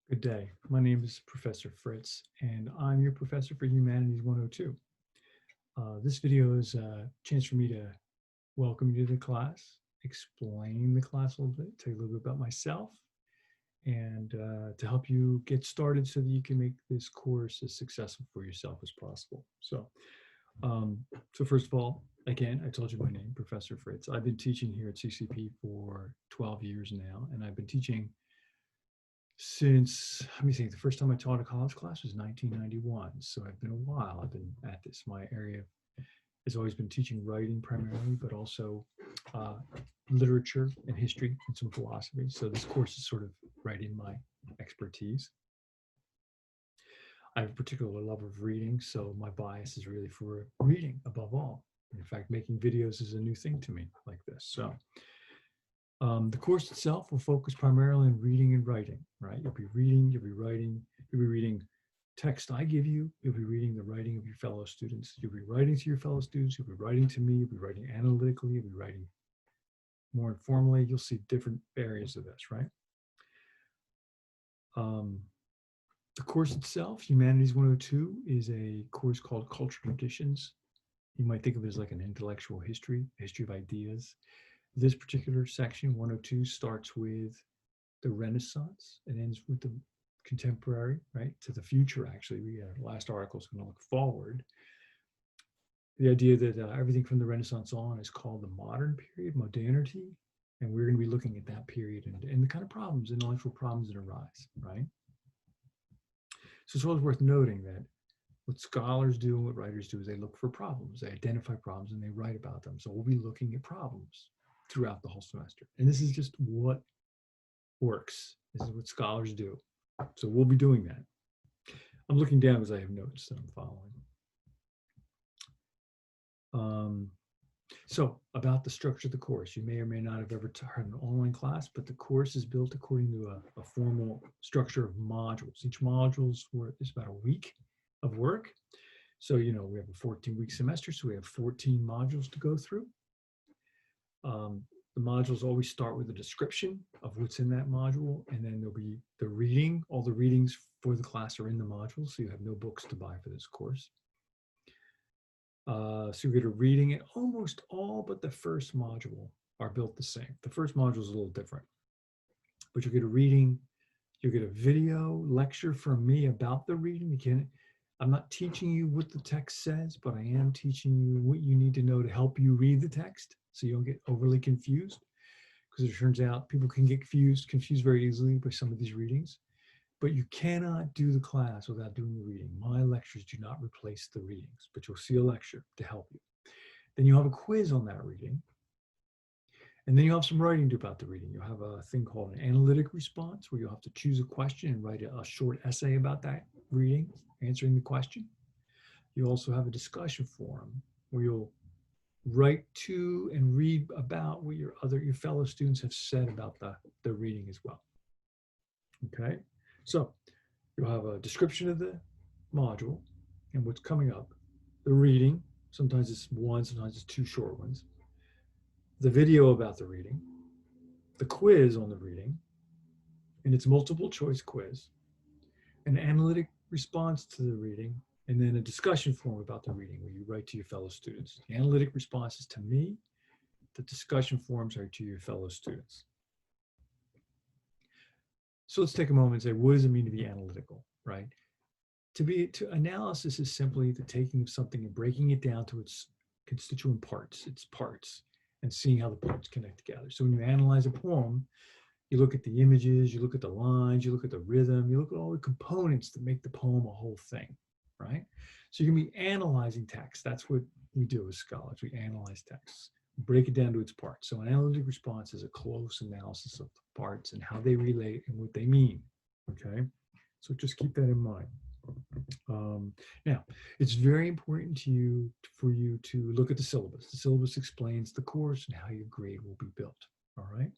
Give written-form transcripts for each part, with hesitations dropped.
Good day. My name is Professor Fritz, and I'm your professor for Humanities 102. This video is a chance for me to welcome you to the class, explain the class a little bit, tell you a little bit about myself, and to help you get started so that you can make this course as successful for yourself as possible. So first of all, again, I told you my name, Professor Fritz. I've been teaching here at CCP for 12 years now, and I've been teaching since, let me think, the first time I taught a college class was 1991. So I've been a while. I've been at this. My area has always been teaching writing primarily, but also literature and history and some philosophy. So this course is sort of right in my expertise. I have a particular love of reading, so my bias is really for reading above all. In fact, making videos is a new thing to me like this. So the course itself will focus primarily on reading and writing, right? You'll be reading, you'll be writing, you'll be reading text I give you, you'll be reading the writing of your fellow students, you'll be writing to your fellow students, you'll be writing to me, you'll be writing analytically, you'll be writing more informally. You'll see different areas of this, right? The course itself, Humanities 102, is a course called Cultural Traditions. You might think of it as like an intellectual history of ideas. This particular section, 102, starts with the Renaissance and ends with the contemporary, right, to the future, actually. Last article is going to look forward. The idea that everything from the Renaissance on is called the modern period, modernity, and we're going to be looking at that period and the kind of problems, intellectual problems that arise, right? So it's always worth noting that what scholars do and what writers do is they look for problems, they identify problems, and they write about them. So we'll be looking at problems throughout the whole semester. And this is just what works. This is what scholars do. So we'll be doing that. I'm looking down because I have notes that I'm following. So about the structure of the course, you may or may not have ever heard an online class, but the course is built according to a formal structure of modules. Each module is about a week of work. So, we have a 14-week semester, so we have 14 modules to go through. The modules always start with a description of what's in that module, and then there'll be the reading. All the readings for the class are in the module, so you have no books to buy for this course. So you get a reading, and almost all but the first module are built the same. The first module is a little different, but you get a reading, you get a video lecture from me about the reading. Again, I'm not teaching you what the text says, but I am teaching you what you need to know to help you read the text so you don't get overly confused, because it turns out people can get confused very easily by some of these readings. But you cannot do the class without doing the reading. My lectures do not replace the readings, but you'll see a lecture to help you. Then you'll have a quiz on that reading. And then you'll have some writing to do about the reading. You'll have a thing called an analytic response, where you'll have to choose a question and write a short essay about that reading, answering the question. You also have a discussion forum where you'll write to and read about what your fellow students have said about the reading as well. Okay. So you'll have a description of the module and what's coming up, the reading, sometimes it's one, sometimes it's two short ones, the video about the reading, the quiz on the reading, and it's multiple choice quiz, an analytic response to the reading, and then a discussion forum about the reading where you write to your fellow students. The analytic response is to me, the discussion forums are to your fellow students. So let's take a moment and say, what does it mean to be analytical, right? Analysis is simply the taking of something and breaking it down to its constituent parts, and seeing how the parts connect together. So when you analyze a poem, you look at the images, you look at the lines, you look at the rhythm, you look at all the components that make the poem a whole thing, right? So you can be analyzing text. That's what we do as scholars. We analyze texts, break it down to its parts. So an analytic response is a close analysis of the parts and how they relate and what they mean, okay? So just keep that in mind. Now, it's very important for you to look at the syllabus. The syllabus explains the course and how your grade will be built, all right?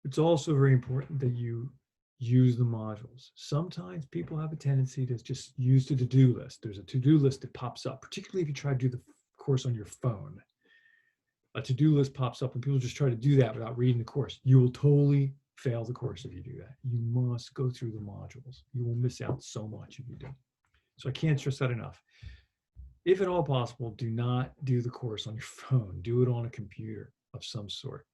It's also very important that you use the modules. Sometimes people have a tendency to just use the to-do list. There's a to-do list that pops up, particularly if you try to do the course on your phone. A to-do list pops up and people just try to do that without reading the course. You will totally fail the course if you do that. You must go through the modules. You will miss out so much if you do. So I can't stress that enough. If at all possible, do not do the course on your phone. Do it on a computer of some sort.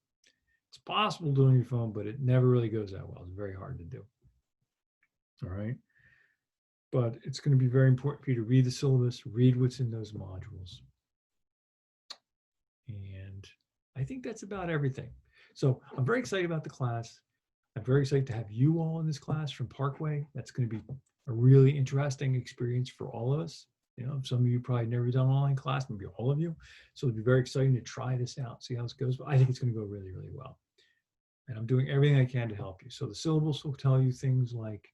It's possible to do it on your phone, but it never really goes that well. It's very hard to do. All right. But it's going to be very important for you to read the syllabus, read what's in those modules. And I think that's about everything. So I'm very excited about the class. I'm very excited to have you all in this class from Parkway. That's going to be a really interesting experience for all of us. You know, some of you probably never done an online class, maybe all of you. So it'll be very exciting to try this out, see how this goes. But I think it's going to go really, really well. And I'm doing everything I can to help you. So the syllabus will tell you things like,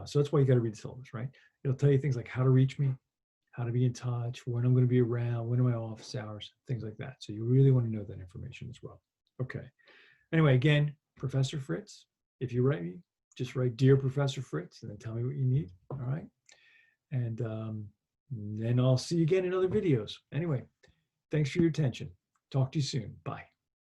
so that's why you got to read the syllabus, right? It'll tell you things like how to reach me, how to be in touch, when I'm going to be around, when are my office hours, things like that. So you really want to know that information as well. Okay. Anyway, again, Professor Fritz, if you write me, just write Dear Professor Fritz and then tell me what you need. All right. And then I'll see you again in other videos. Anyway, thanks for your attention. Talk to you soon. Bye.